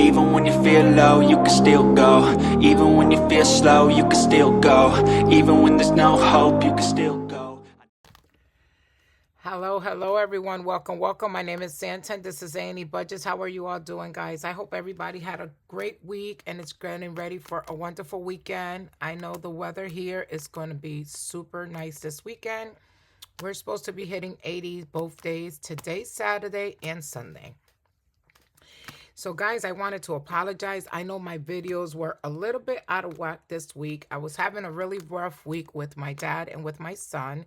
Even when you feel low, you can still go. Even when you feel slow, you can still go. Even when there's no hope, you can still go. Hello, everyone. Welcome. My name is Santan. This is A&E Budgets. How are you all doing, guys? I hope everybody had a great week and it's getting ready for a wonderful weekend. I know the weather here is going to be super nice this weekend. We're supposed to be hitting 80 both days, today, Saturday, and Sunday. So, guys, I wanted to apologize. I know my videos were a little bit out of whack this week. I was having a really rough week with my dad and with my son.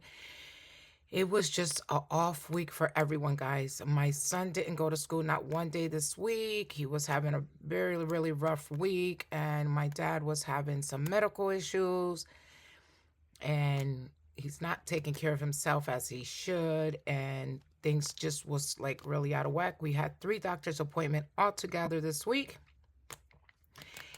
It was just an off week for everyone, guys. My son didn't go to school not one day this week. He was having a really rough week, and my dad was having some medical issues, and he's not taking care of himself as he should, and things just was like really out of whack. We had 3 doctor's appointments all together this week.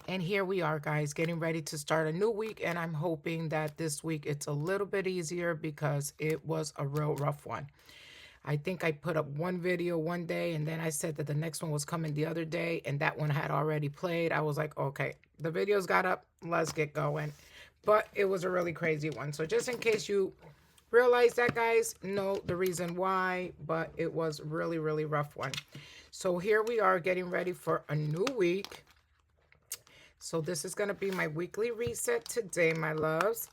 And here we are, guys, getting ready to start a new week. And I'm hoping that this week it's a little bit easier because it was a real rough one. I think I put up one video one day and then I said that the next one was coming the other day and that one had already played. I was like, okay, the videos got up. Let's get going. But it was a really crazy one. So just in case you realize that, guys, know the reason why. But it was really rough one. So here we are getting ready for a new week. So this is going to be my weekly reset today, my loves.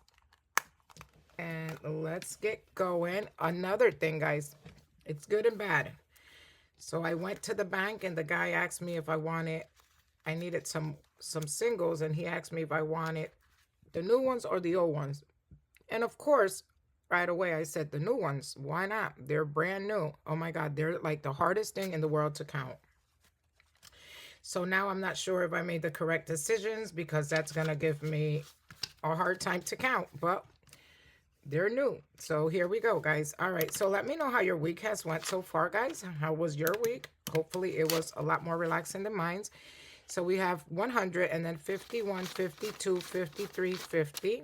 And let's get going. Another thing, guys, it's good and bad. So I went to the bank and the guy asked me if I needed some singles. And he asked me if I wanted the new ones or the old ones. And of course, right away, I said the new ones. Why not? They're brand new. Oh my God, they're like the hardest thing in the world to count. So now I'm not sure if I made the correct decisions because that's going to give me a hard time to count, but they're new. So here we go, guys. All right. So let me know how your week has went so far, guys. How was your week? Hopefully it was a lot more relaxing than mine. So we have 100 and then 51, 52, 53, 50.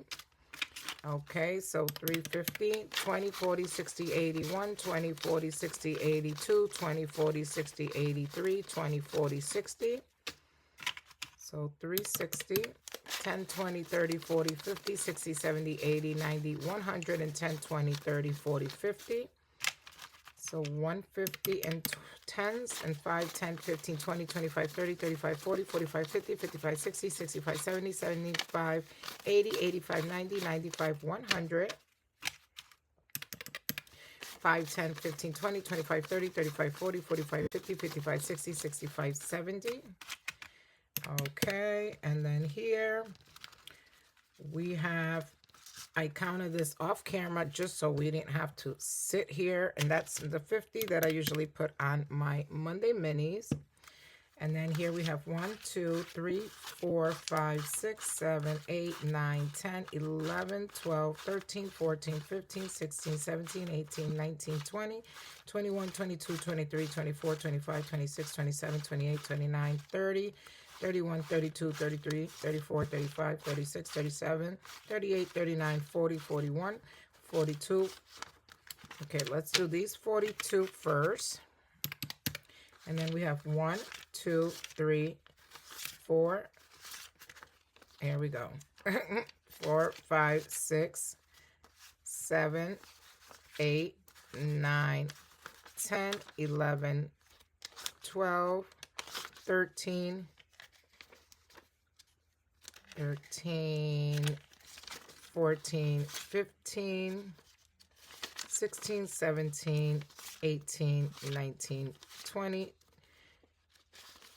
Okay, so 350, 20, 40, 60, 81, 20, 40, 60, 82, 20, 40, 60, 83, 20, 40, 60. So 360, 10, 20, 30, 40, 50, 60, 70, 80, 90, 100, and 10, 20, 30, 40, 50. So 150 and 10s and 5, 10, 15, 20, 25, 30, 35, 40, 45, 50, 55, 60, 65, 70, 75, 80, 85, 90, 95, 100. 5, 10, 15, 20, 25, 30, 35, 40, 45, 50, 55, 60, 65, 70. Okay, and then here we have, I counted this off camera just so we didn't have to sit here. And that's the 50 that I usually put on my Monday minis. And then here we have 1, 2, 3, 4, 5, 6, 7, 8, 9, 10, 11, 12, 13, 14, 15, 16, 17, 18, 19, 20, 21, 22, 23, 24, 25, 26, 27, 28, 29, 30. 31, 32, 33, 34, 35, 36, 37, 38, 39, 40, 41, 42. Okay, let's do these 42 first. And then we have 1, 2, 3, 4. Here we go. 4, 5, 6, 7, 8, 9, 10, 11, 12, 13, 14, 15, 16, 17, 18, 19, 20,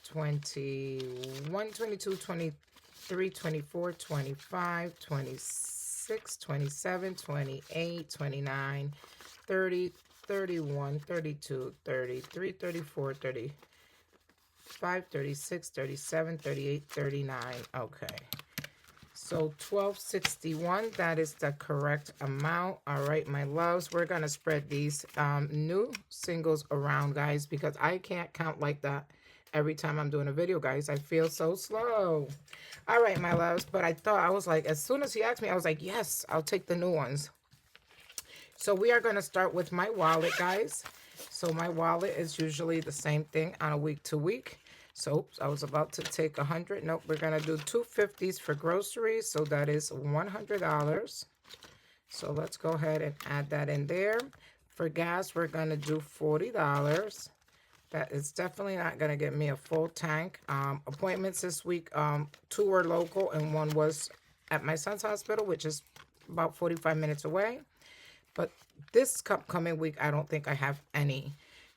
21, 22, 23, 24, 25, 26, 27, 28, 29, 30, 31, 32, 33, 34, 35, 36, 37, 38, 39. Okay. So 1261, that is the correct amount. All right, my loves, we're going to spread these new singles around, guys, because I can't count like that every time I'm doing a video, guys. I feel so slow. All right, my loves, but I was like, as soon as he asked me, I was like, yes, I'll take the new ones. So we are going to start with my wallet, guys. So my wallet is usually the same thing on a week to week. So I was about to take 100. Nope, we're going to do 250s for groceries. So that is $100. So let's go ahead and add that in there. For gas, we're going to do $40. That is definitely not going to get me a full tank. Appointments this week, 2 were local and 1 was at my son's hospital, which is about 45 minutes away. But this coming week, I don't think I have any.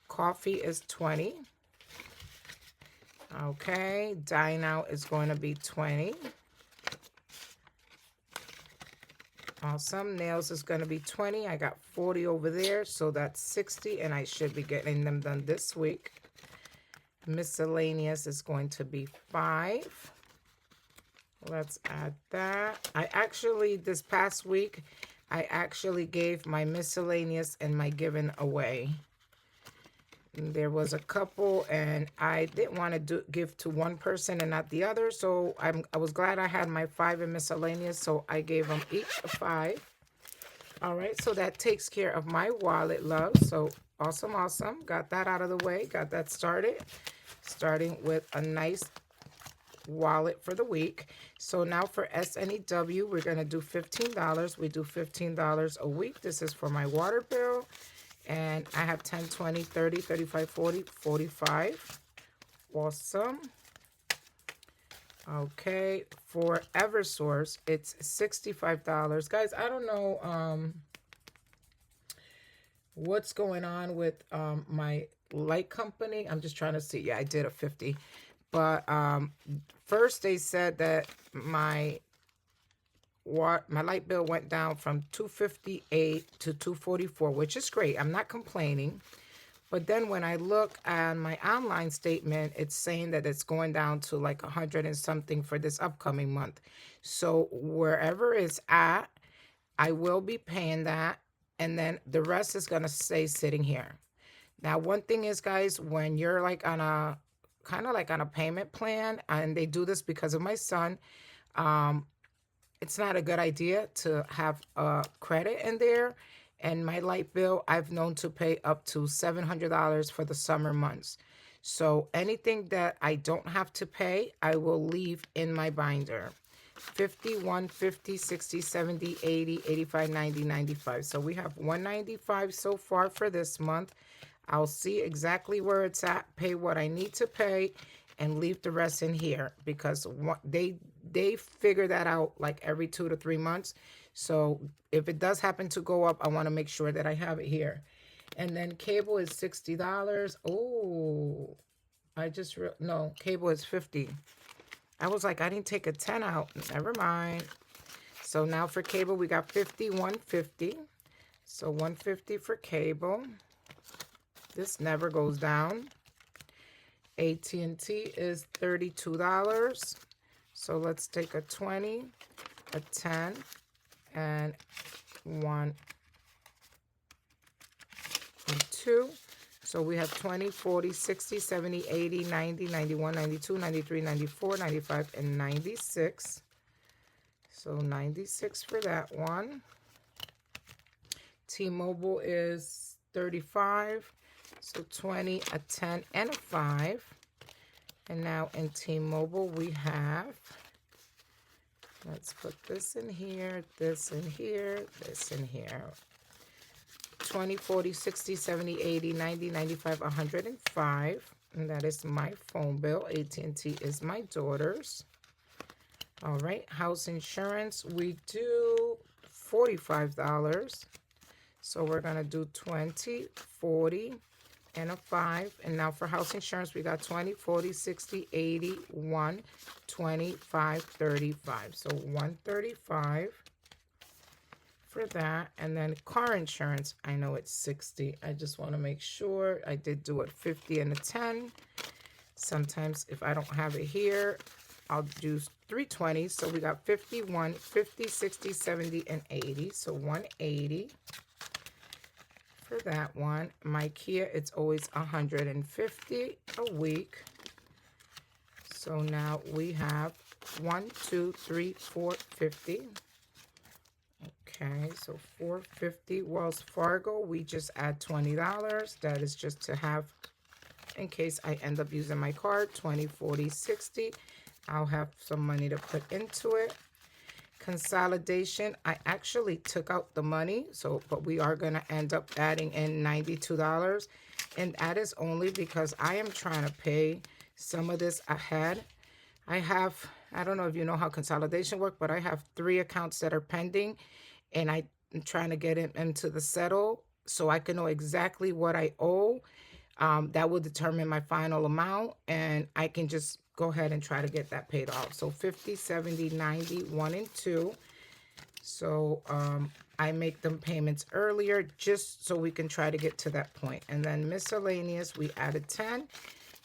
Coffee is 20. Okay, dine out is going to be 20. Awesome. Nails is going to be 20. I got 40 over there, so that's 60, and I should be getting them done this week. Miscellaneous is going to be 5. Let's add that. This past week, I actually gave my miscellaneous and my given away. There was a couple, and I didn't want to give to one person and not the other, so I was glad I had my 5 in miscellaneous, so I gave them each a 5. All right, so that takes care of my wallet, love. So awesome, awesome. Got that out of the way, got that started. Starting with a nice wallet for the week. So now for SNEW, we're going to do $15. We do $15 a week. This is for my water bill. And I have 10, 20, 30, 35, 40, 45. Awesome. Okay, for Eversource, it's $65. Guys, I don't know what's going on with my light company. I'm just trying to see. Yeah, I did a 50. But first they said that my light bill went down from $258 to $244, which is great. I'm not complaining. But then when I look at my online statement, it's saying that it's going down to like 100 and something for this upcoming month. So wherever it's at, I will be paying that. And then the rest is going to stay sitting here. Now, one thing is, guys, when you're like on a kind of like on a payment plan, and they do this because of my son, it's not a good idea to have a credit in there. And my light bill, I've known to pay up to $700 for the summer months. So anything that I don't have to pay, I will leave in my binder. 50, 150, 60, 70, 80, 85, 90, 95. So we have 195 so far for this month. I'll see exactly where it's at, pay what I need to pay, and leave the rest in here, because they figure that out like every 2 to 3 months. So if it does happen to go up, I want to make sure that I have it here. And then cable is $60. Oh, no, cable is 50. I was like, I didn't take a 10 out. Never mind. So now for cable, we got 50, 150. So 150 for cable. This never goes down. AT&T is $32. So let's take a 20, a 10, and 1 and 2. So we have 20, 40, 60, 70, 80, 90, 91, 92, 93, 94, 95, and 96. So 96 for that one. T-Mobile is 35. So 20, a 10, and a 5. And now in T-Mobile we have, let's put this in here, this in here, this in here. 20, 40, 60, 70, 80, 90, 95, 105. And that is my phone bill. AT&T is my daughter's. All right, house insurance, we do $45. So we're going to do 20, 40, and a 5. And now for house insurance, we got 20, 40, 60, 80, 1, 25, 35. So 135 for that. And then car insurance, I know it's 60. I just want to make sure. I did do it 50 and a 10. Sometimes if I don't have it here, I'll do 320. So we got 51, 50, 60, 70, and 80. So 180. For that one. My Kia, it's always 150 a week. So now we have 1, 2, 3, 4, 50. Okay, so 450. Wells Fargo, we just add $20. That is just to have in case I end up using my card. 20, 40, 60. I'll have some money to put into it. Consolidation, I actually took out the money, but we are going to end up adding in $92. And that is only because I am trying to pay some of this ahead. I don't know if you know how consolidation works, but I have 3 accounts that are pending, and I'm trying to get into the settle so I can know exactly what I owe. That will determine my final amount, and I can just go ahead and try to get that paid off. So 50, 70, 90, 1 and 2. So I make them payments earlier just so we can try to get to that point. And then miscellaneous, we added 10.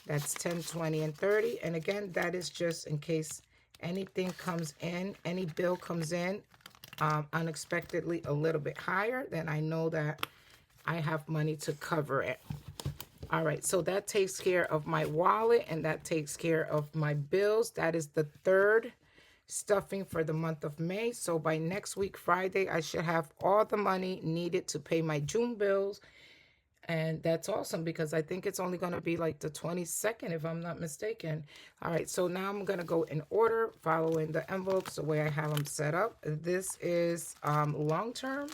That's 10, 20, and 30. And again, that is just in case anything comes in, any bill comes in unexpectedly a little bit higher, then I know that I have money to cover it. All right, so that takes care of my wallet, and that takes care of my bills. That is the 3rd stuffing for the month of May. So by next week, Friday, I should have all the money needed to pay my June bills. And that's awesome because I think it's only going to be like the 22nd, if I'm not mistaken. All right, so now I'm going to go in order, following the envelopes the way I have them set up. This is long term.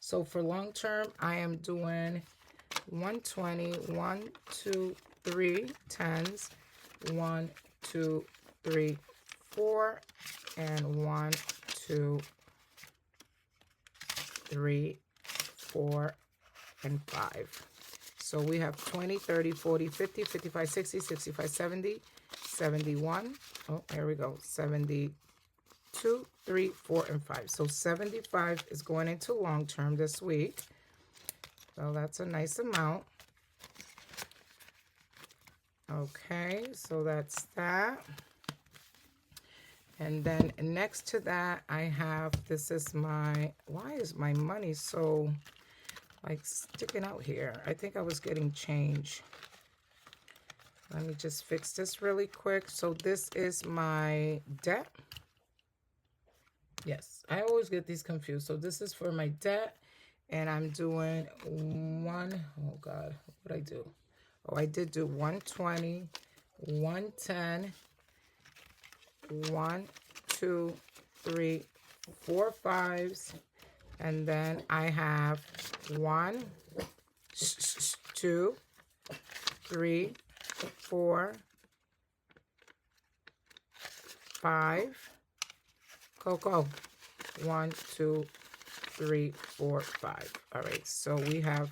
So for long term, I am doing 120, 1, 2, 3 tens, 1, 2, 3, 4, and 1, 2, 3, 4, and 5. So we have 20, 30, 40, 50, 55, 60, 65, 70, 71. Oh, there we go. 72, 3, 4, and 5. So 75 is going into long term this week. So that's a nice amount. Okay, so that's that. And then next to that, I have, this is my, why is my money so like sticking out here? I think I was getting change. Let me just fix this really quick. So this is my debt. Yes, I always get these confused. So this is for my debt, and I'm doing oh God, what did I do? Oh, I did do 120, 110, 1, 2, 3, 4 5s, and then I have 1, 2, 3, 4, 5. Coco. 1, 2, 3, 4, 5. All right, so we have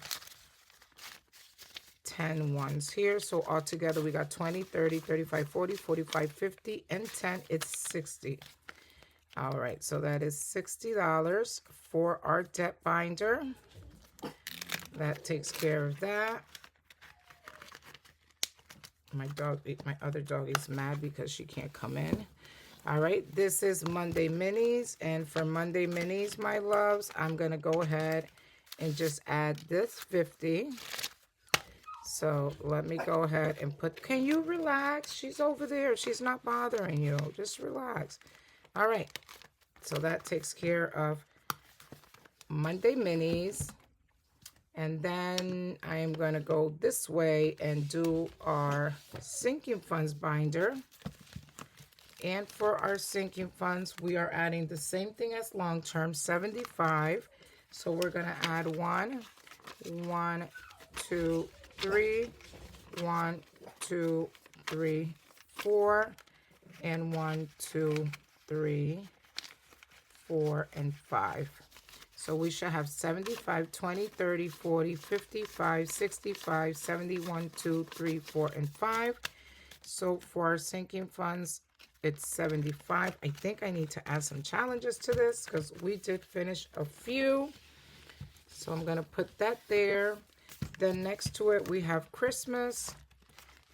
10 ones here. So altogether we got 20, 30, 35, 40, 45, 50, and 10. It's 60. All right, so that is $60 for our debt binder. That takes care of that. My other dog is mad because she can't come in. All right, this is Monday Minis, and for Monday Minis, my loves, I'm going to go ahead and just add this 50. So let me go ahead and put, can you relax? She's over there. She's not bothering you. Just relax. All right, so that takes care of Monday Minis. And then I am going to go this way and do our sinking funds binder. And for our sinking funds, we are adding the same thing as long term, 75. So we're going to add 1, 2, 3, 1, 2, 3, 4, and 1, 2, 3, 4, and 5. So we should have 75, 20, 30, 40, 55, 65, 71, 2, 3, 4, and 5. So for our sinking funds, it's 75. I think I need to add some challenges to this because we did finish a few. So I'm going to put that there. Then next to it, we have Christmas.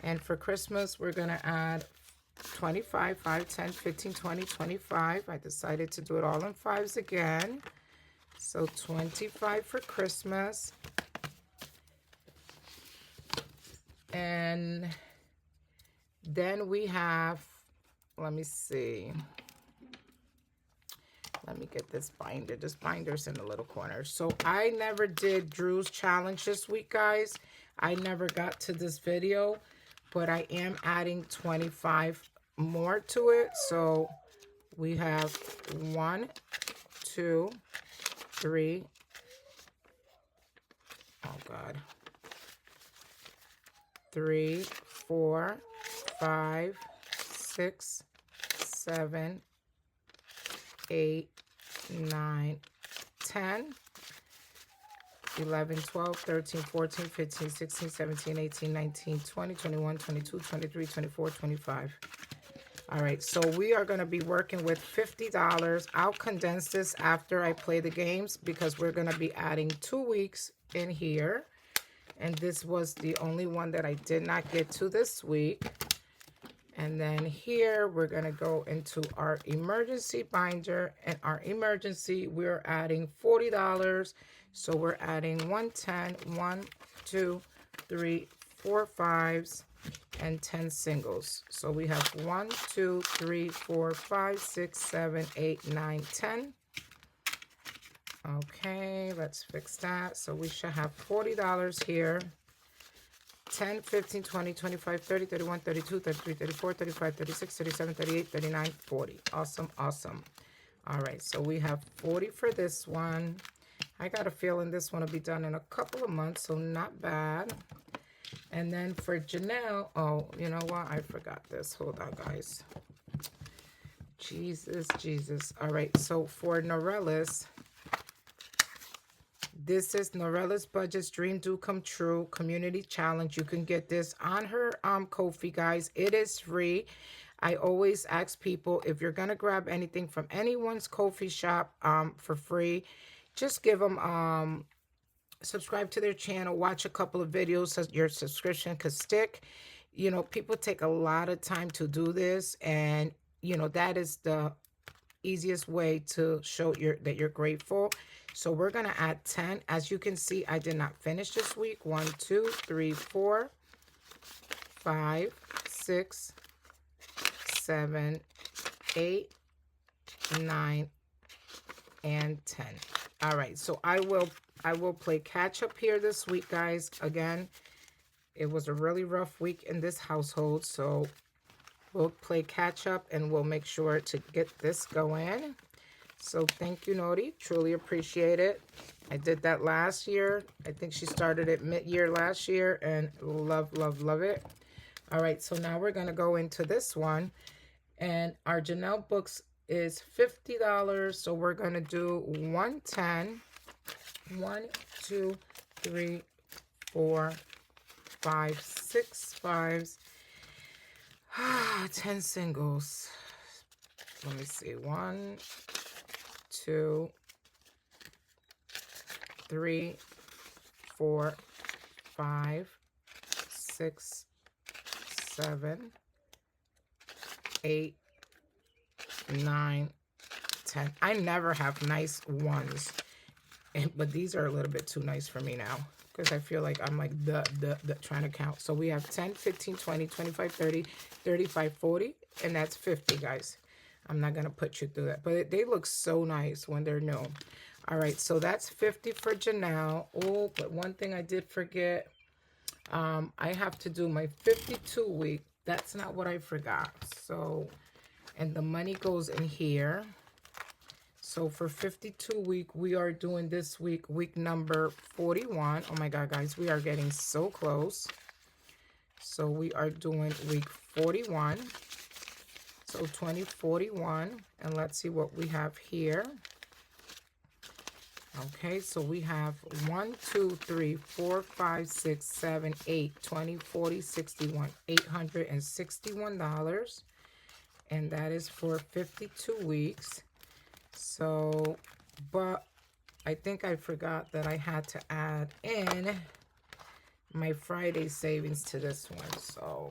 And for Christmas, we're going to add 25, 5, 10, 15, 20, 25. I decided to do it all in 5s again. So 25 for Christmas. And then we have, let me see. Let me get this binder. This binder's in the little corner. So I never did Drew's challenge this week, guys. I never got to this video, but I am adding 25 more to it. So we have 1, 2, 3. Oh God. 3, 4, 5, 6, 7, 8, 9, 10, 11, 12, 13, 14, 15, 16, 17, 18, 19, 20, 21, 22, 23, 24, 25. All right, so we are going to be working with $50. I'll condense this after I play the games because we're going to be adding 2 weeks in here. And this was the only one that I did not get to this week. And then here we're going to go into our emergency binder, and our emergency we're adding $40. So we're adding 110, 1, 2, 3, 4 5s, and 10 singles. So we have 1, 2, 3, 4, 5, 6, 7, 8, 9, 10. Okay, let's fix that. So we should have $40 here. 10, 15, 20, 25, 30, 31, 32, 33, 34, 35, 36, 37, 38, 39, 40. Awesome, awesome. All right, so we have 40 for this one. I got a feeling this one will be done in a couple of months, so not bad. And then for Janelle, oh, you know what? I forgot this. Hold on, guys. Jesus, Jesus. All right, so for Norellis, this is Norella's Budget's Dream Do Come True Community Challenge. You can get this on her Ko-fi, guys. It is free. I always ask people, if you're going to grab anything from anyone's Ko-fi shop for free, just give them, subscribe to their channel, watch a couple of videos so your subscription could stick. You know, people take a lot of time to do this, and, you know, that is the easiest way to show that you're grateful. So we're going to add 10. As you can see, I did not finish this week. 1, 2, 3, 4, 5, 6, 7, 8, 9, and 10. All right, so I will play catch up here this week, guys. Again, it was a really rough week in this household, so we'll play catch up and we'll make sure to get this going. So thank you, Nori. Truly appreciate it. I did that last year. I think she started it mid-year last year, and love, love, love it. All right, so now we're going to go into this one. And our Janelle books is $50. So we're going to do 110. 1, 2, 3, 4, 5, 6 5s. 10 singles. Let me see. 1, 2, 3, 4, 5, 6, 7, 8, 9, 10. I never have nice ones, but these are a little bit too nice for me now, because I feel like I'm like the trying to count. So we have 10, 15, 20, 25, 30, 35, 40, and that's 50, guys. I'm not going to put you through that, but they look so nice when they're new. All right, so that's 50 for Janelle. Oh, but one thing I did forget, I have to do my 52 week. That's not what I forgot. So, and the money goes in here. So for 52 week, we are doing this week, week number 41. Oh my God, guys, we are getting so close. So we are doing week 41. So 2041, and let's see what we have here. Okay, so we have 1, 2, 3, 4, 5, 6, 7, 8, 20, 40, 61, $861. And that is for 52 weeks. So, but I think I forgot that I had to add in my Friday savings to this one. So,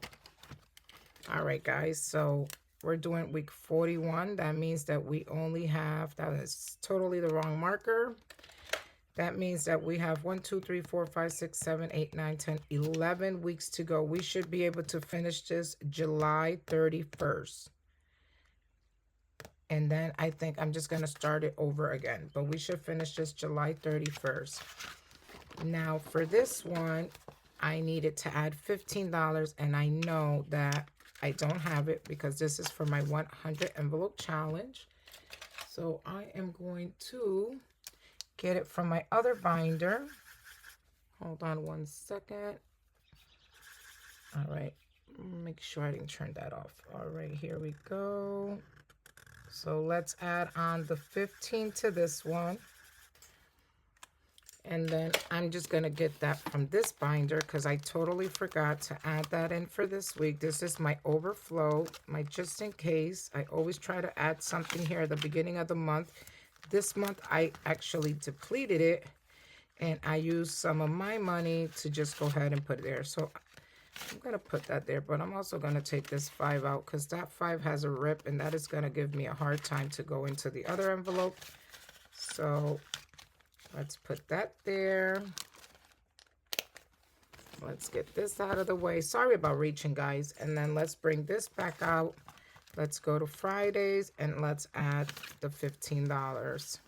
all right, guys. So we're doing week 41. That means that we only have, that is totally the wrong marker. That means that we have 1, 2, 3, 4, 5, 6, 7, 8, 9, 10, 11 weeks to go. We should be able to finish this July 31st. And then I think I'm just going to start it over again. But we should finish this July 31st. Now for this one, I needed to add $15. And I know that I don't have it because this is for my 100 envelope challenge. So I am going to get it from my other binder. Hold on one second. All right. Make sure I didn't turn that off. All right, here we go. So let's add on the 15 to this one. And then I'm just going to get that from this binder because I totally forgot to add that in for this week. This is my overflow, my just in case. I always try to add something here at the beginning of the month. This month I actually depleted it and I used some of my money to just go ahead and put it there. So I'm going to put that there, but I'm also going to take this 5 out because that 5 has a rip and that is going to give me a hard time to go into the other envelope. So let's put that there. Let's get this out of the way. Sorry about reaching, guys. And then let's bring this back out. Let's go to Fridays and let's add the $15.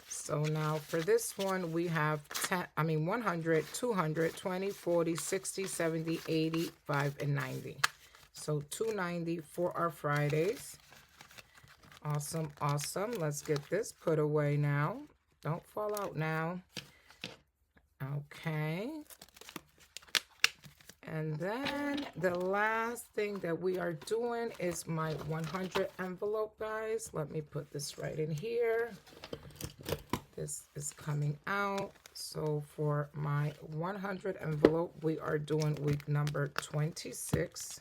So now for this one, we have 100, 200, 20, 40, 60, 70, 80, 5, and 90. So 290 for our Fridays. Awesome, awesome. Let's get this put away now. Don't fall out now. Okay. And then the last thing that we are doing is my 100 envelope, guys. Let me put this right in here. This is coming out. So for my 100 envelope, we are doing week number 26.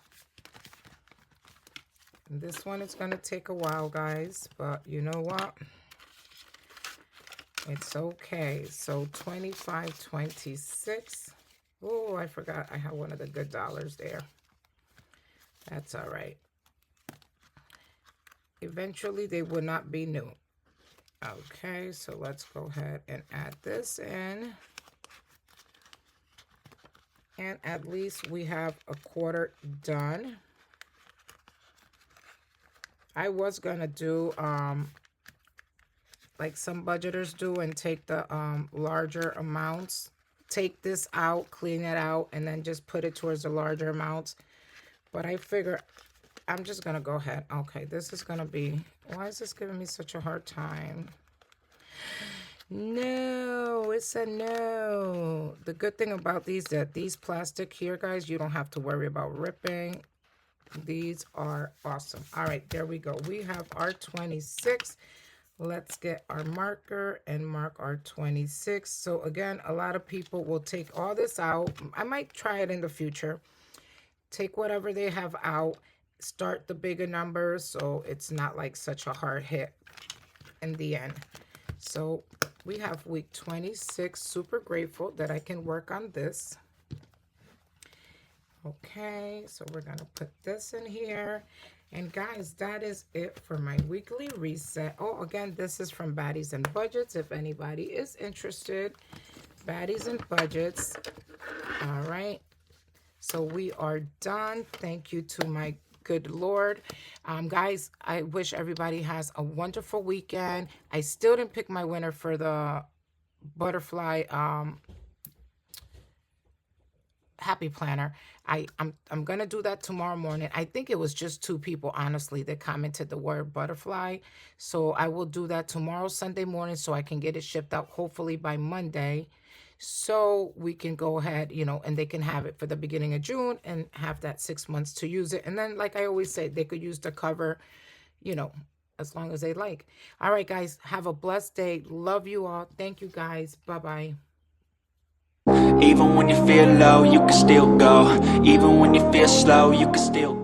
And this one is going to take a while, guys, but you know what? It's okay. So 25, 26. Oh, I forgot I have one of the good dollars there. That's all right. Eventually, they will not be new. Okay, so let's go ahead and add this in. And at least we have a quarter done. I was going to do like some budgeters do and take the larger amounts. Take this out, clean it out, and then just put it towards the larger amounts. But I figure I'm just going to go ahead. Okay, this is going to be... Why is this giving me such a hard time? No, it's a no. The good thing about these, that these plastic here, guys, you don't have to worry about ripping. These are awesome. All right, there we go. We have our 26. Let's get our marker and mark our 26. So again, a lot of people will take all this out. I might try it in the future. Take whatever they have out. Start the bigger numbers so it's not like such a hard hit in the end. So we have week 26. Super grateful that I can work on this. Okay, so we're going to put this in here. And guys, that is it for my weekly reset. Oh, again, this is from Baddies and Budgets. If anybody is interested, Baddies and Budgets. All right. So we are done. Thank you to my good Lord. Guys, I wish everybody has a wonderful weekend. I still didn't pick my winner for the butterfly happy planner. I'm gonna do that tomorrow morning. I think it was just 2 people, honestly, that commented the word butterfly. So I will do that tomorrow, Sunday morning, so I can get it shipped out hopefully by Monday. So we can go ahead, you know, and they can have it for the beginning of June and have that 6 months to use it. And then, like I always say, they could use the cover, you know, as long as they like. All right, guys, have a blessed day. Love you all. Thank you, guys. Bye-bye. Even when you feel low, you can still go. Even when you feel slow, you can still go.